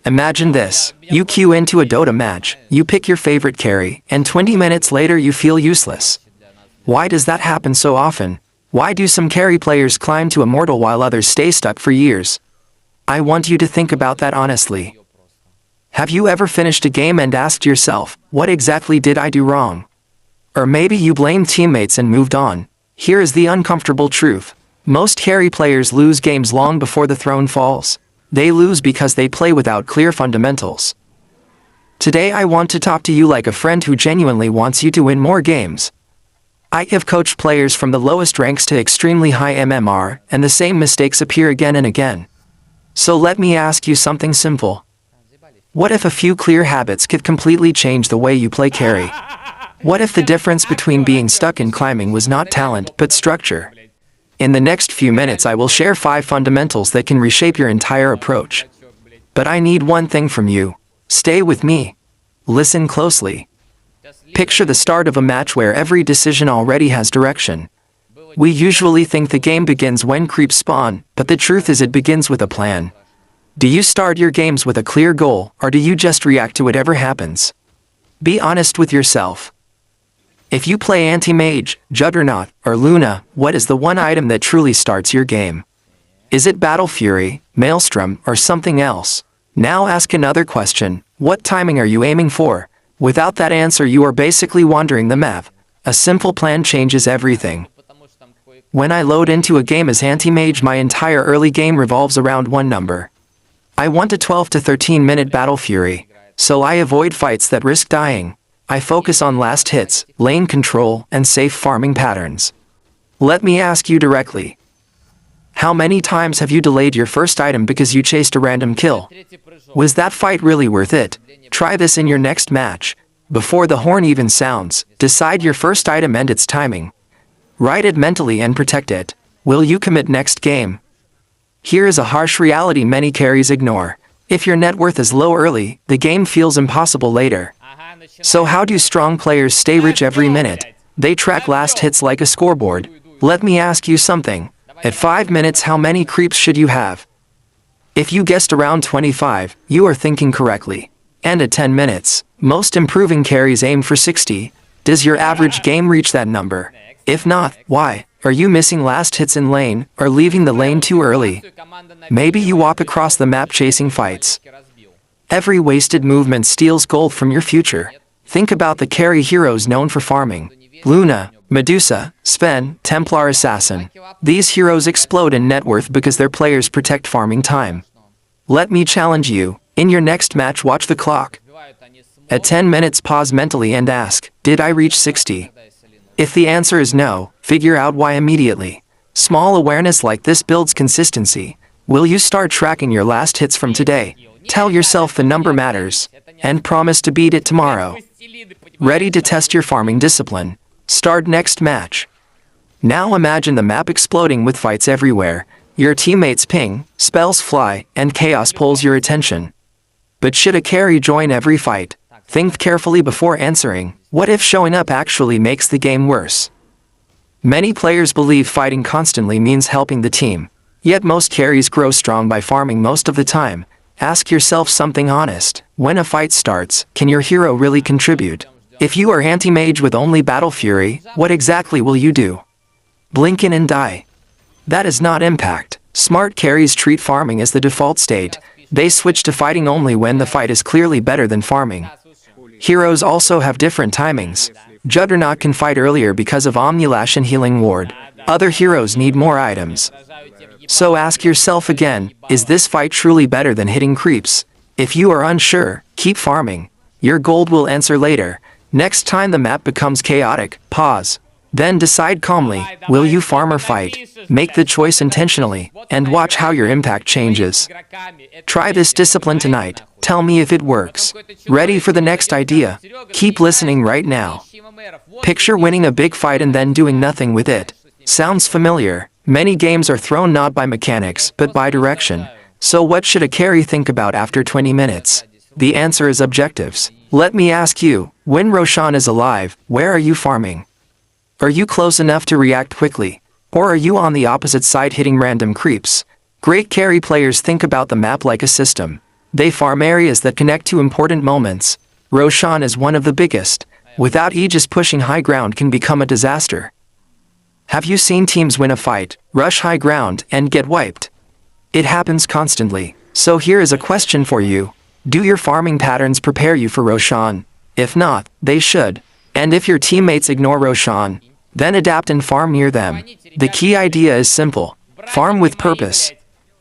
Imagine this. You queue into a Dota match, you pick your favorite carry, and 20 minutes later you feel useless. Why does that happen so often? Why do some carry players climb to Immortal while others stay stuck for years? I want you to think about that honestly. Have you ever finished a game and asked yourself, what exactly did I do wrong? Or maybe you blamed teammates and moved on. Here is the uncomfortable truth. Most carry players lose games long before the throne falls. They lose because they play without clear fundamentals. Today I want to talk to you like a friend who genuinely wants you to win more games. I have coached players from the lowest ranks to extremely high MMR, and the same mistakes appear again and again. So let me ask you something simple. What if a few clear habits could completely change the way you play carry? What if the difference between being stuck in climbing was not talent but structure? In the next few minutes I will share 5 fundamentals that can reshape your entire approach. But I need one thing from you. Stay with me. Listen closely. Picture the start of a match where every decision already has direction. We usually think the game begins when creeps spawn, but the truth is it begins with a plan. Do you start your games with a clear goal, or do you just react to whatever happens? Be honest with yourself. If you play Anti-Mage, Juggernaut, or Luna, what is the one item that truly starts your game? Is it Battle Fury, Maelstrom, or something else? Now ask another question. What timing are you aiming for? Without that answer you are basically wandering the map. A simple plan changes everything. When I load into a game as Anti-Mage, my entire early game revolves around one number. I want a 12 to 13 minute Battle Fury, so I avoid fights that risk dying. I focus on last hits, lane control, and safe farming patterns. Let me ask you directly. How many times have you delayed your first item because you chased a random kill? Was that fight really worth it? Try this in your next match. Before the horn even sounds, decide your first item and its timing. Write it mentally and protect it. Will you commit next game? Here is a harsh reality many carries ignore. If your net worth is low early, the game feels impossible later. So how do strong players stay rich every minute? They track last hits like a scoreboard. Let me ask you something. At 5 minutes, how many creeps should you have? If you guessed around 25, you are thinking correctly. And at 10 minutes, most improving carries aim for 60. Does your average game reach that number? If not, why? Are you missing last hits in lane, or leaving the lane too early? Maybe you walk across the map chasing fights. Every wasted movement steals gold from your future. Think about the carry heroes known for farming. Luna, Medusa, Sven, Templar Assassin. These heroes explode in net worth because their players protect farming time. Let me challenge you. In your next match, watch the clock. At 10 minutes, pause mentally and ask, did I reach 60? If the answer is no, figure out why immediately. Small awareness like this builds consistency. Will you start tracking your last hits from today? Tell yourself the number matters, and promise to beat it tomorrow. Ready to test your farming discipline? Start next match. Now imagine the map exploding with fights everywhere. Your teammates ping, spells fly, and chaos pulls your attention. But should a carry join every fight? Think carefully before answering. What if showing up actually makes the game worse? Many players believe fighting constantly means helping the team. Yet most carries grow strong by farming most of the time. Ask yourself something honest. When a fight starts, can your hero really contribute? If you are Anti-Mage with only Battle Fury, what exactly will you do? Blink in and die. That is not impact. Smart carries treat farming as the default state. They switch to fighting only when the fight is clearly better than farming. Heroes also have different timings. Juggernaut can fight earlier because of Omnilash and Healing Ward. Other heroes need more items. So ask yourself again, is this fight truly better than hitting creeps? If you are unsure, keep farming. Your gold will answer later. Next time the map becomes chaotic, pause. Then decide calmly, will you farm or fight? Make the choice intentionally, and watch how your impact changes. Try this discipline tonight. Tell me if it works. Ready for the next idea? Keep listening right now. Picture winning a big fight and then doing nothing with it. Sounds familiar? Many games are thrown not by mechanics, but by direction. So what should a carry think about after 20 minutes? The answer is objectives. Let me ask you, when Roshan is alive, where are you farming? Are you close enough to react quickly? Or are you on the opposite side hitting random creeps? Great carry players think about the map like a system. They farm areas that connect to important moments. Roshan is one of the biggest. Without Aegis, pushing high ground can become a disaster. Have you seen teams win a fight, rush high ground, and get wiped? It happens constantly. So here is a question for you. Do your farming patterns prepare you for Roshan? If not, they should. And if your teammates ignore Roshan, then adapt and farm near them. The key idea is simple. Farm with purpose.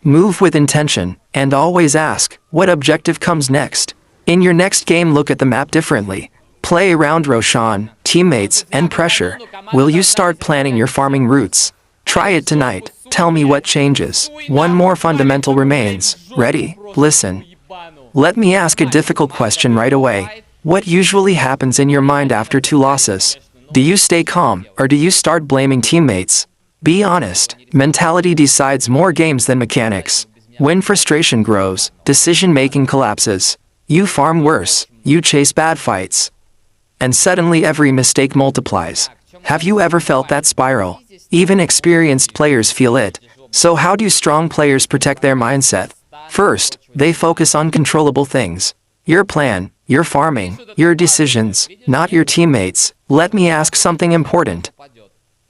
Move with intention, and always ask, what objective comes next? In your next game, look at the map differently. Play around Roshan, teammates, and pressure. Will you start planning your farming routes? Try it tonight. Tell me what changes. One more fundamental remains. Ready? Listen. Let me ask a difficult question right away. What usually happens in your mind after 2 losses? Do you stay calm, or do you start blaming teammates? Be honest. Mentality decides more games than mechanics. When frustration grows, decision-making collapses. You farm worse, you chase bad fights. And suddenly every mistake multiplies. Have you ever felt that spiral? Even experienced players feel it. So how do strong players protect their mindset? First, they focus on controllable things. Your plan, your farming, your decisions, not your teammates. Let me ask something important.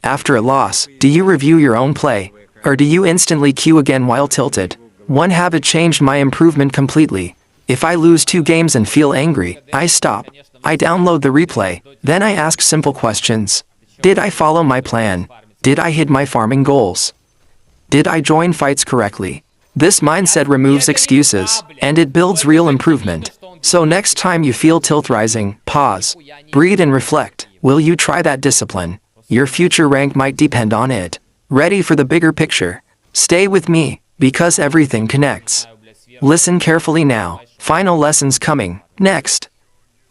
After a loss, do you review your own play? Or do you instantly queue again while tilted? One habit changed my improvement completely. If I lose 2 games and feel angry, I stop. I download the replay. Then I ask simple questions. Did I follow my plan? Did I hit my farming goals? Did I join fights correctly? This mindset removes excuses, and it builds real improvement. So next time you feel tilt rising, pause, breathe and reflect. Will you try that discipline? Your future rank might depend on it. Ready for the bigger picture? Stay with me, because everything connects. Listen carefully now. Final lessons coming. Next.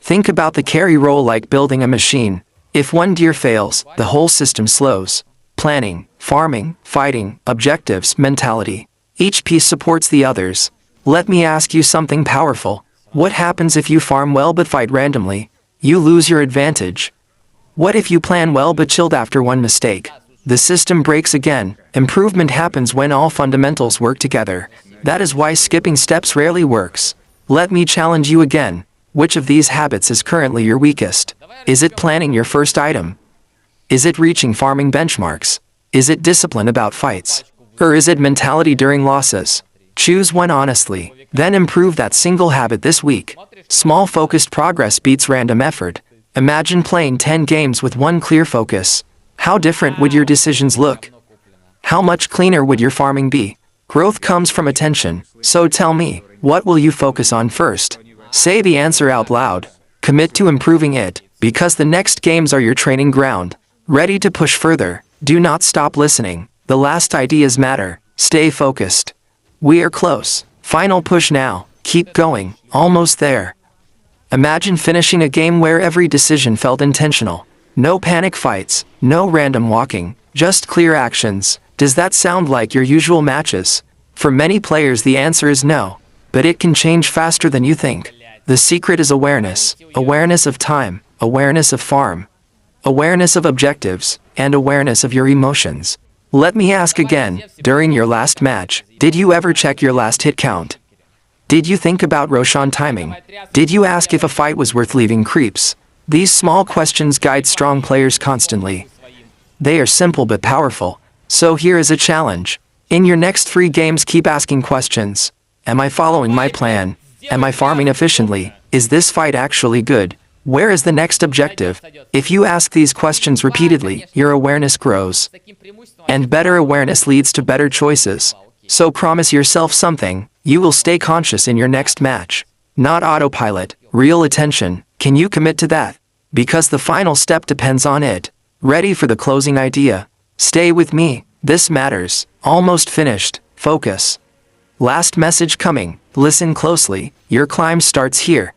Think about the carry role like building a machine. If one gear fails, the whole system slows. Planning, farming, fighting, objectives, mentality. Each piece supports the others. Let me ask you something powerful. What happens if you farm well but fight randomly? You lose your advantage. What if you plan well but chilled after one mistake? The system breaks again. Improvement happens when all fundamentals work together. That is why skipping steps rarely works. Let me challenge you again. Which of these habits is currently your weakest? Is it planning your first item? Is it reaching farming benchmarks? Is it discipline about fights? Or is it mentality during losses? Choose one honestly, then improve that single habit this week. Small focused progress beats random effort. Imagine playing 10 games with one clear focus. How different would your decisions look? How much cleaner would your farming be? Growth comes from attention, so tell me, what will you focus on first? Say the answer out loud. Commit to improving it, because the next games are your training ground. Ready to push further. Do not stop listening. The last ideas matter. Stay focused. We are close. Final push now. Keep going. Almost there. Imagine finishing a game where every decision felt intentional. No panic fights, no random walking, just clear actions. Does that sound like your usual matches? For many players the answer is no, but it can change faster than you think. The secret is awareness. Awareness of time, awareness of farm, awareness of objectives, and awareness of your emotions. Let me ask again, during your last match, did you ever check your last hit count? Did you think about Roshan timing? Did you ask if a fight was worth leaving creeps? These small questions guide strong players constantly. They are simple but powerful. So here is a challenge. In your next 3 games, keep asking questions. Am I following my plan? Am I farming efficiently? Is this fight actually good? Where is the next objective? If you ask these questions repeatedly, your awareness grows. And better awareness leads to better choices. So promise yourself something. You will stay conscious in your next match. Not autopilot, real attention. Can you commit to that? Because the final step depends on it. Ready for the closing idea? Stay with me. This matters. Almost finished. Focus. Last message coming. Listen closely. Your climb starts here.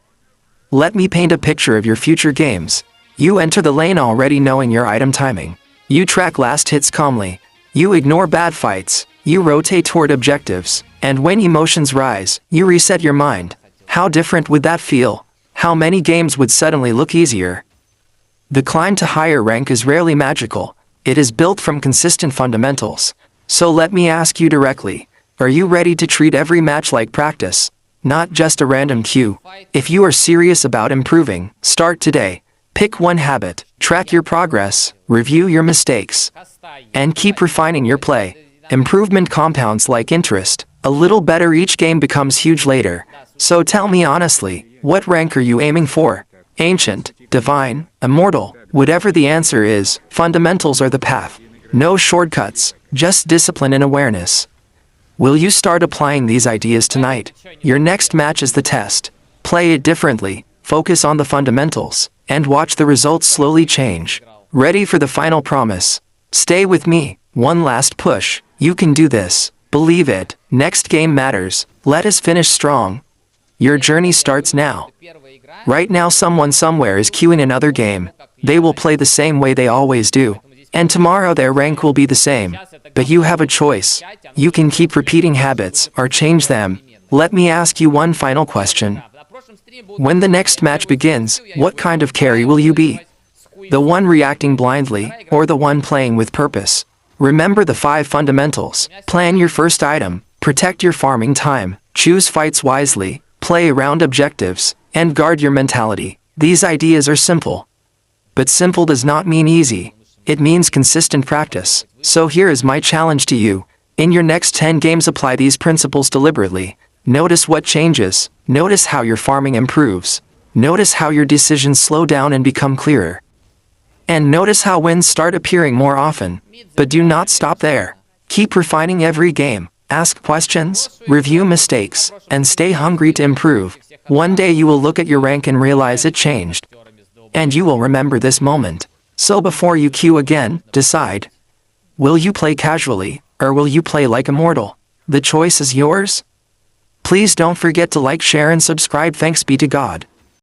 Let me paint a picture of your future games. You enter the lane already knowing your item timing. You track last hits calmly. You ignore bad fights. You rotate toward objectives. And when emotions rise, you reset your mind. How different would that feel? How many games would suddenly look easier? The climb to higher rank is rarely magical. It is built from consistent fundamentals. So let me ask you directly. Are you ready to treat every match like practice? not just a random queue. If you are serious about improving, start today. Pick one habit, track your progress, review your mistakes, and keep refining your play. Improvement compounds like interest. A little better each game becomes huge later. So tell me honestly, what rank are you aiming for? Ancient, Divine, Immortal? Whatever the answer is, fundamentals are the path. No shortcuts, just discipline and awareness. Will you start applying these ideas tonight? Your next match is the test. Play it differently, focus on the fundamentals, and watch the results slowly change. Ready for the final promise? Stay with me. One last push. You can do this. Believe it. Next game matters. Let us finish strong. Your journey starts now. Right now someone somewhere is queuing another game. They will play the same way they always do. And tomorrow their rank will be the same. But you have a choice. You can keep repeating habits or change them. Let me ask you one final question. When the next match begins, what kind of carry will you be? The one reacting blindly, or the one playing with purpose? Remember the 5 fundamentals. Plan your first item, protect your farming time, choose fights wisely, play around objectives, and guard your mentality. These ideas are simple. But simple does not mean easy. It means consistent practice. So here is my challenge to you. In your next 10 games apply these principles deliberately. Notice what changes. Notice how your farming improves. Notice how your decisions slow down and become clearer. And notice how wins start appearing more often. But do not stop there. Keep refining every game. Ask questions, review mistakes, and stay hungry to improve. One day you will look at your rank and realize it changed. And you will remember this moment. So before you queue again, decide. Will you play casually, or will you play like Immortal? The choice is yours. Please don't forget to like, share, and subscribe. Thanks be to God.